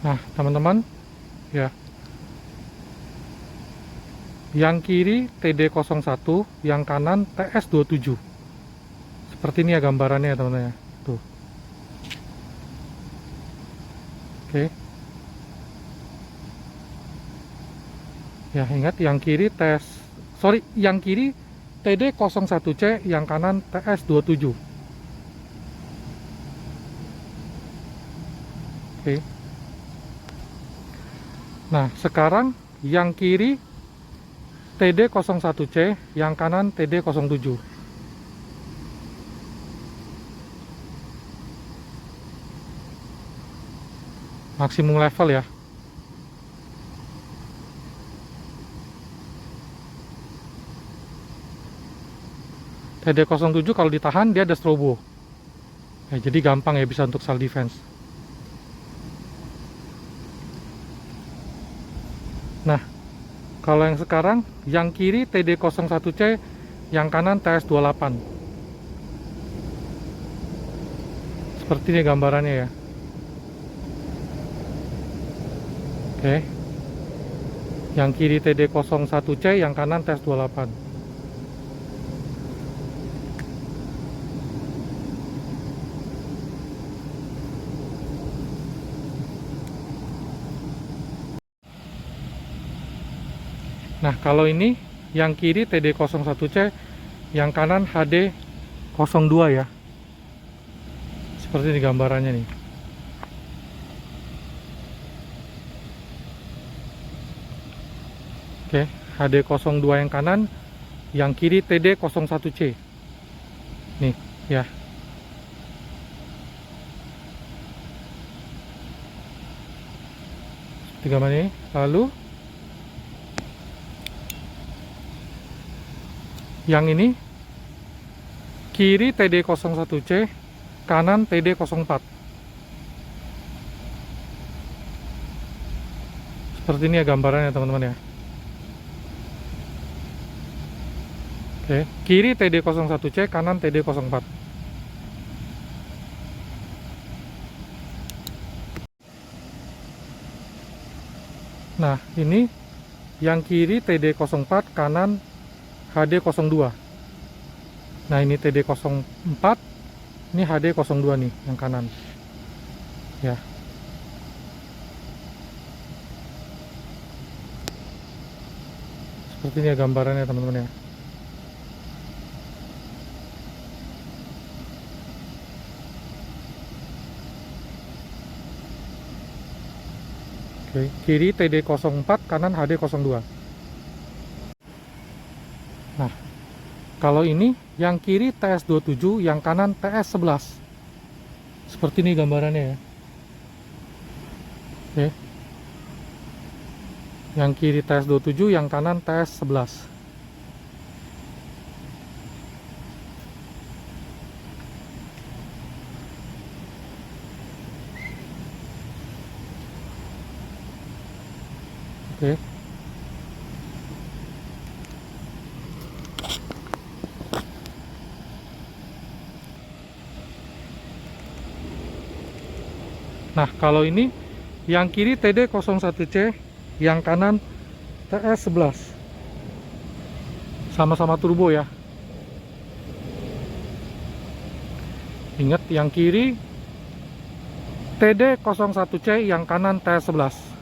Nah teman-teman ya, yang kiri TD01, yang kanan TS27. Seperti ini ya gambarannya ya teman-teman ya. Tuh. Oke. Ya ingat yang kiri yang kiri TD01C, yang kanan TS27. Oke. Nah sekarang yang kiri TD01C, yang kanan TD07. Maksimum level ya. TD07 kalau ditahan dia ada strobo. Ya, jadi gampang ya, bisa untuk self defense. Nah, kalau yang sekarang, yang kiri TD01C, yang kanan TS28. Seperti ini gambarannya ya. Oke. Yang kiri TD01C, yang kanan TS28. Nah, kalau ini yang kiri TD01C, yang kanan HD02 ya. Seperti ini gambarannya nih. Oke, HD02 yang kanan, yang kiri TD01C. Nih, ya. Tiga mana ini? Lalu yang ini kiri TD01C, kanan TD04. Seperti ini ya gambarannya teman-teman ya. Oke, kiri TD01C, kanan TD04. Nah, ini yang kiri TD04, kanan HD02. Nah, ini TD04, ini HD02 nih yang kanan. Ya. Seperti ini ya gambarannya teman-teman ya. Oke, kiri TD04, kanan HD02. Nah, kalau ini yang kiri TS27, yang kanan TS11. Seperti ini gambarannya ya. Oke. Yang kiri TS27, yang kanan TS11. Oke. Nah, kalau ini yang kiri TD01C, yang kanan TS11. Sama-sama turbo ya. Ingat, yang kiri TD01C, yang kanan TS11.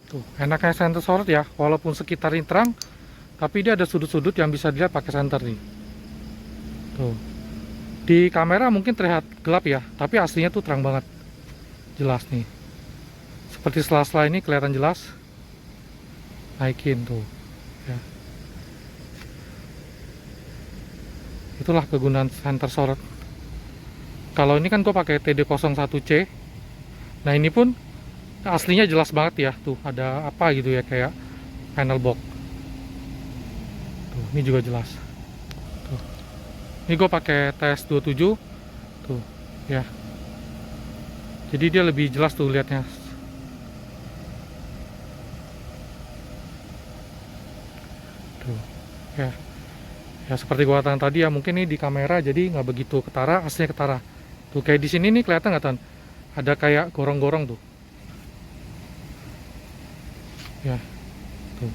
Tuh, enaknya center sorot ya, walaupun sekitar ini terang, tapi dia ada sudut-sudut yang bisa dilihat pakai senter nih. Tuh. Di kamera mungkin terlihat gelap ya, tapi aslinya tuh terang banget. Jelas nih. Seperti sela-sela ini kelihatan jelas. Naikin tuh. Ya. Itulah kegunaan center sorot. Kalau ini kan gue pakai TD01C. Nah, ini pun aslinya jelas banget ya. Tuh, ada apa gitu ya, kayak panel box. Tuh, ini juga jelas. Tuh. Ini gue pakai TS27. Tuh, ya. Jadi dia lebih jelas tuh lihatnya. Tuh, ya. Ya seperti gua katakan tadi ya, mungkin ini di kamera jadi nggak begitu ketara, aslinya ketara. Tuh kayak di sini nih kelihatan nggak Tan? Ada kayak gorong-gorong tuh. Ya, tuh.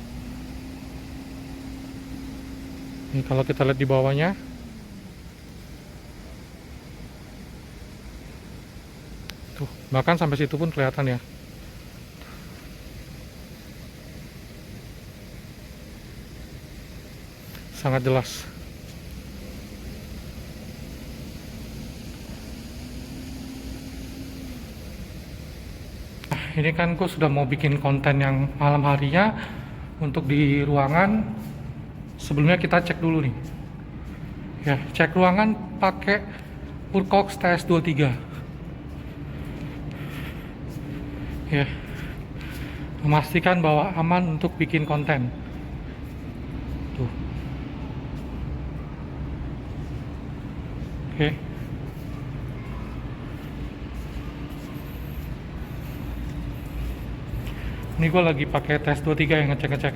Nih kalau kita lihat di bawahnya, tuh bahkan sampai situ pun kelihatan ya. Sangat jelas. Ini kan gue sudah mau bikin konten yang malam harinya untuk di ruangan. Sebelumnya kita cek dulu nih. Ya, cek ruangan pakai Furcox TS23. Ya, memastikan bahwa aman untuk bikin konten. Tuh. Oke. Ini gue lagi pakai TS23 yang ngecek-ngecek.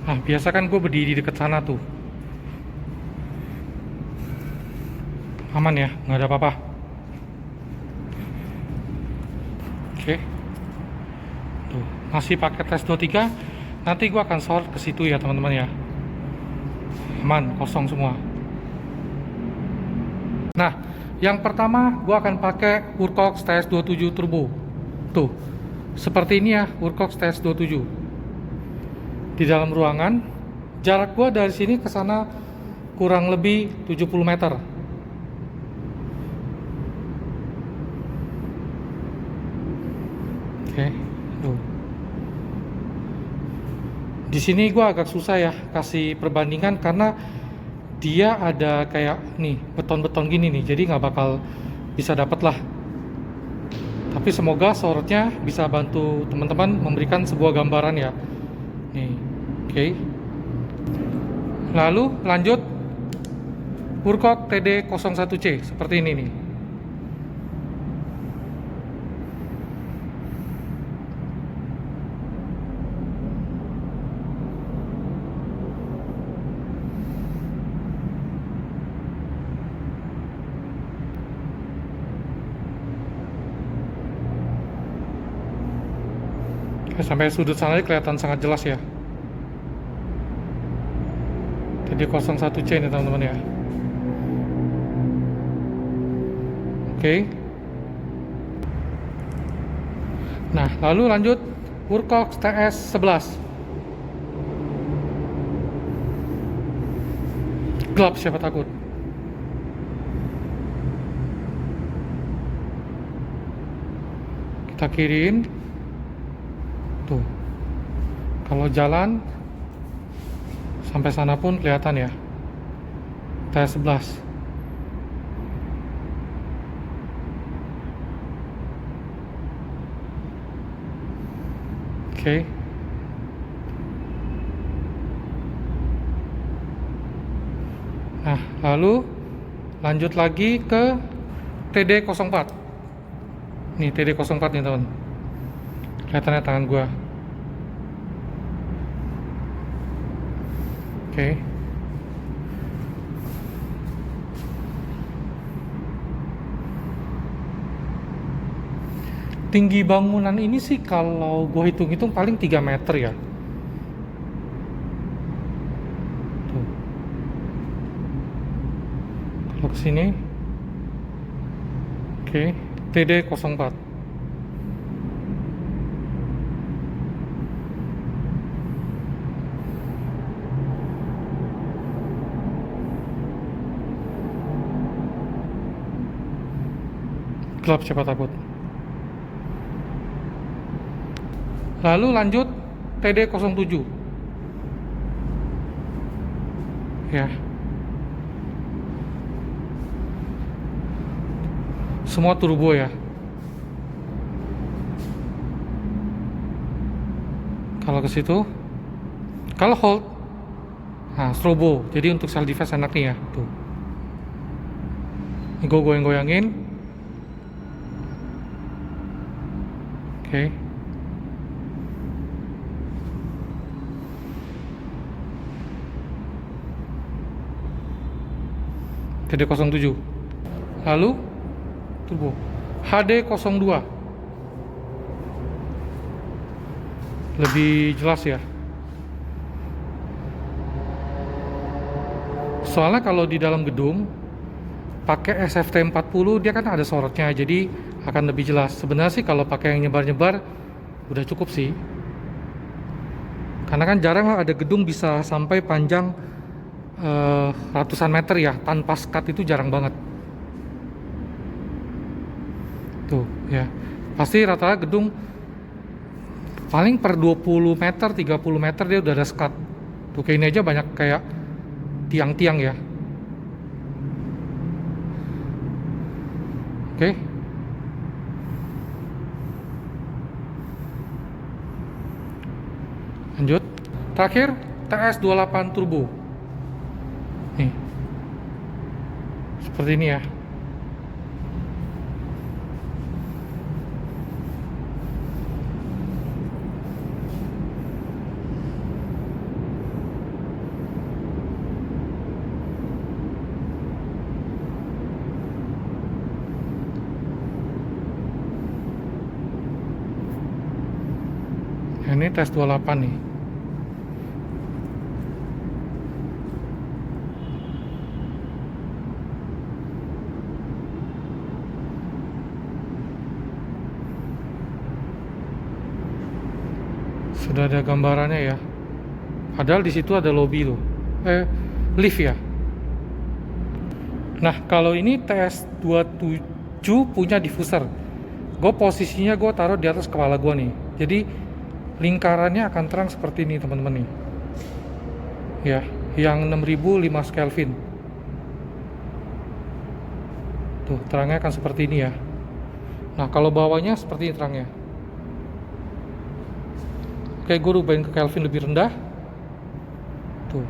Nah, biasa kan gue berdiri deket sana tuh. Aman ya, nggak ada apa-apa. Oke. Tuh, masih pakai TS23. Nanti gue akan sort ke situ ya, teman-teman ya. Aman, kosong semua. Nah, yang pertama gue akan pakai Furcox TS27 Turbo. Tuh, seperti ini ya Furcox TS27. Di dalam ruangan, jarak gue dari sini ke sana kurang lebih 70 meter. Oke, tuh. Di sini gue agak susah ya kasih perbandingan karena dia ada kayak nih beton-beton gini nih, jadi nggak bakal bisa dapet lah. Tapi semoga sorotnya bisa bantu teman-teman memberikan sebuah gambaran ya. Nih, oke. Lalu lanjut Furcox TD01C seperti ini nih. Sampai sudut sana kelihatan sangat jelas ya. Jadi 01C ini teman-teman ya. Oke. Nah, lalu lanjut Furcox TS11. Gelap siapa takut. Kita kiriin. Tuh. Kalau jalan sampai sana pun kelihatan ya. TS11. Oke. Nah, lalu lanjut lagi ke TD04. Nih TD04 nih teman. Kelihatannya tangan gua. Oke. Tinggi bangunan ini sih kalau gue hitung-hitung paling 3 meter ya. Tuh. Kalau kesini, oke, TD04. Gelap siapa takut. Lalu lanjut TD07. Ya. Semua turbo ya. Kalau ke situ, kalau hold, nah strobo. Jadi untuk self defense enak nih ya. Tuh. Ini gue goyang-goyangin. Oke. TD07. Lalu turbo HD02, lebih jelas ya. Soalnya kalau di dalam gedung pakai SFT 40 dia kan ada sorotnya, jadi akan lebih jelas. Sebenarnya sih kalau pakai yang nyebar-nyebar udah cukup sih, karena kan jarang lah ada gedung bisa sampai panjang ratusan meter ya tanpa skat, itu jarang banget tuh ya. Pasti rata-rata gedung paling per 20 meter 30 meter dia udah ada skat tuh. Kayak ini aja banyak kayak tiang-tiang ya. Oke. Lanjut. Terakhir TS28 turbo. Nih. Seperti ini ya. Ini tes 28 nih. Sudah ada gambarannya ya. Padahal di situ ada lobby tuh. Lift ya. Nah, kalau ini TS27 punya diffuser. Gue posisinya gue taruh di atas kepala gue nih. Jadi lingkarannya akan terang seperti ini teman-teman nih. Ya, yang 6005 Kelvin. Tuh, terangnya akan seperti ini ya. Nah, kalau bawahnya seperti ini terangnya. Oke, gue rubahin ke Kelvin lebih rendah. Tuh.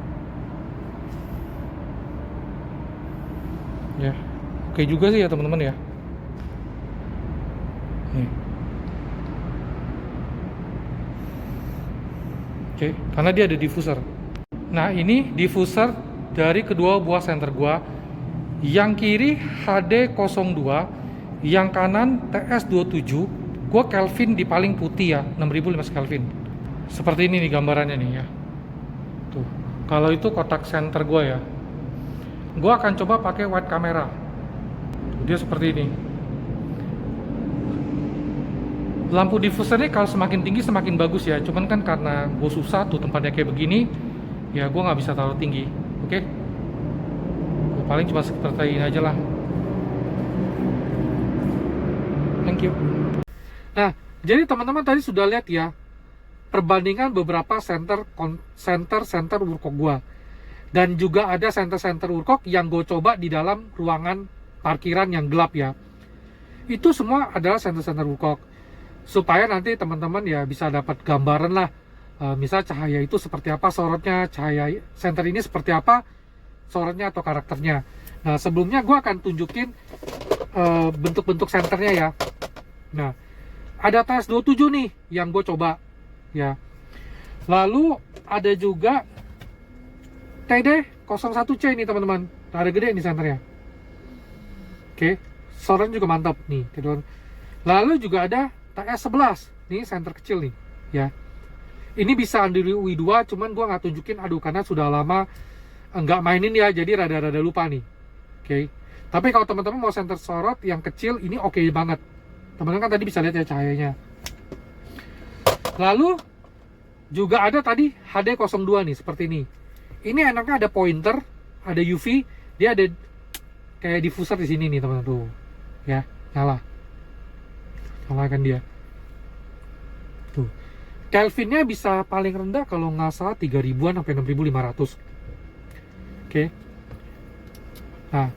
Ya. Oke juga sih ya teman-teman ya. Nih. Oke, karena dia ada diffuser. Nah, ini diffuser dari kedua buah senter gua. Yang kiri HD02, yang kanan TS27. Gua Kelvin di paling putih ya, 6005 Kelvin. Seperti ini nih gambarannya nih ya. Tuh. Kalau itu kotak senter gua ya. Gua akan coba pakai wide camera. Dia seperti ini. Lampu diffuser ini kalau semakin tinggi semakin bagus ya. Cuman kan karena gue susah tuh tempatnya kayak begini, ya gue nggak bisa taruh tinggi. Oke? Paling cuma seperti ini aja lah. Thank you. Nah, jadi teman-teman tadi sudah lihat ya perbandingan beberapa center Woodcock gue, dan juga ada center Woodcock yang gue coba di dalam ruangan parkiran yang gelap ya. Itu semua adalah center Woodcock, supaya nanti teman-teman ya bisa dapat gambaran lah, misal cahaya itu seperti apa sorotnya, cahaya senter ini seperti apa sorotnya atau karakternya. Nah, sebelumnya gue akan tunjukin bentuk-bentuk senternya ya. Nah, ada TS27 nih yang gue coba ya. Lalu ada juga TD01C nih teman-teman, ada gede nih senternya. Oke, sorotnya juga mantap nih. Lalu juga ada TS11, nih senter kecil nih ya. Ini bisa Android UI 2, cuman gua nggak tunjukin, karena sudah lama nggak mainin ya, jadi rada-rada lupa nih. Oke. Tapi kalau teman-teman mau senter sorot yang kecil, ini oke banget. Teman-teman kan tadi bisa lihat ya cahayanya. Lalu juga ada tadi HD02 nih, seperti ini. Ini enaknya ada pointer, ada UV, dia ada kayak diffuser di sini nih teman-teman tuh. Ya, nyalakan dia. Tuh. Kelvinnya bisa paling rendah kalau nggak salah 3000-an sampai 6500. Oke. Nah,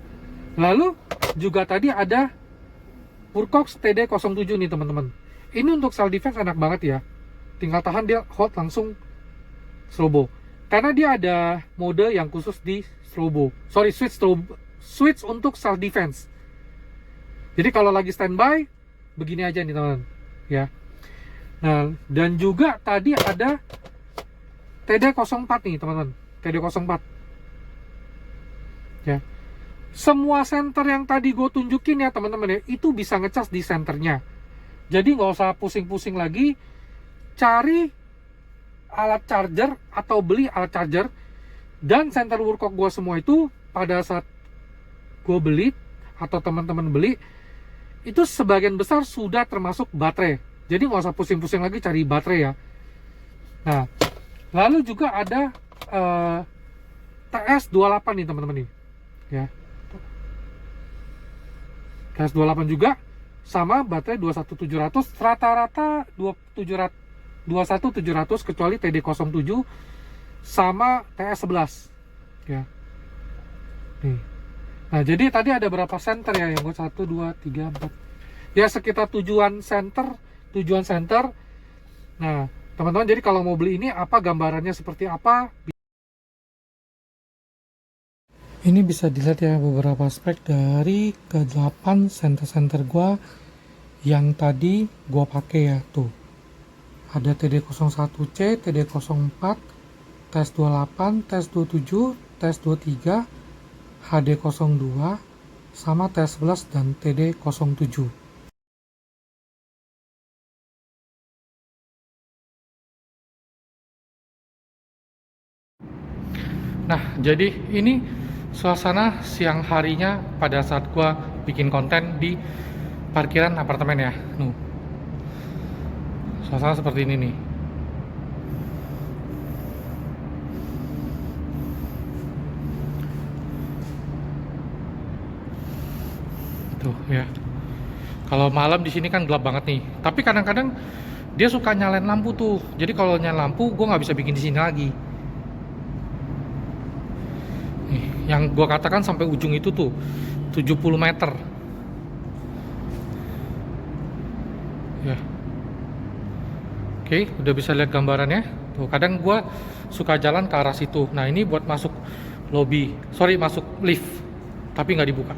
lalu juga tadi ada Woodcock TD07 nih teman-teman. Ini untuk self defense enak banget ya. Tinggal tahan dia hold langsung strobo. Karena dia ada mode yang khusus di strobo. Switch untuk self defense. Jadi kalau lagi standby begini aja nih teman-teman ya. Nah, dan juga tadi ada TD04 nih teman-teman, TD04 ya. Semua senter yang tadi gue tunjukin ya teman-teman ya, itu bisa ngecas di senternya. Jadi nggak usah pusing-pusing lagi cari alat charger atau beli alat charger. Dan senter Wurkok gue semua itu pada saat gue beli atau teman-teman beli, itu sebagian besar sudah termasuk baterai. Jadi nggak usah pusing-pusing lagi cari baterai ya. Nah, lalu juga ada TS28 nih teman-teman nih ya. TS28 juga sama baterai 21700, rata-rata 21700 kecuali TD07 sama TS11 ya. Nih. Nah, jadi tadi ada berapa senter ya yang gue 1 2 3 4. Ya sekitar tujuan center. Nah, teman-teman, jadi kalau mau beli ini apa gambarannya seperti apa? Ini bisa dilihat ya beberapa spek dari ke-8 senter gua yang tadi gua pakai ya tuh. Ada TD01C, TD04, TS28, TS27, TS23, HD02, sama TS11 dan TD07. Nah, jadi ini suasana siang harinya pada saat gua bikin konten di parkiran apartemen ya. Suasana seperti ini nih. Tuh ya. Kalau malam di sini kan gelap banget nih. Tapi kadang-kadang dia suka nyalain lampu tuh. Jadi kalau nyalain lampu, gue nggak bisa bikin di sini lagi. Nih, yang gue katakan sampai ujung itu tuh 70 meter. Ya. Oke, udah bisa lihat gambarannya. Tuh, kadang gue suka jalan ke arah situ. Nah, ini buat masuk lobby. Sorry, masuk lift. Tapi nggak dibuka.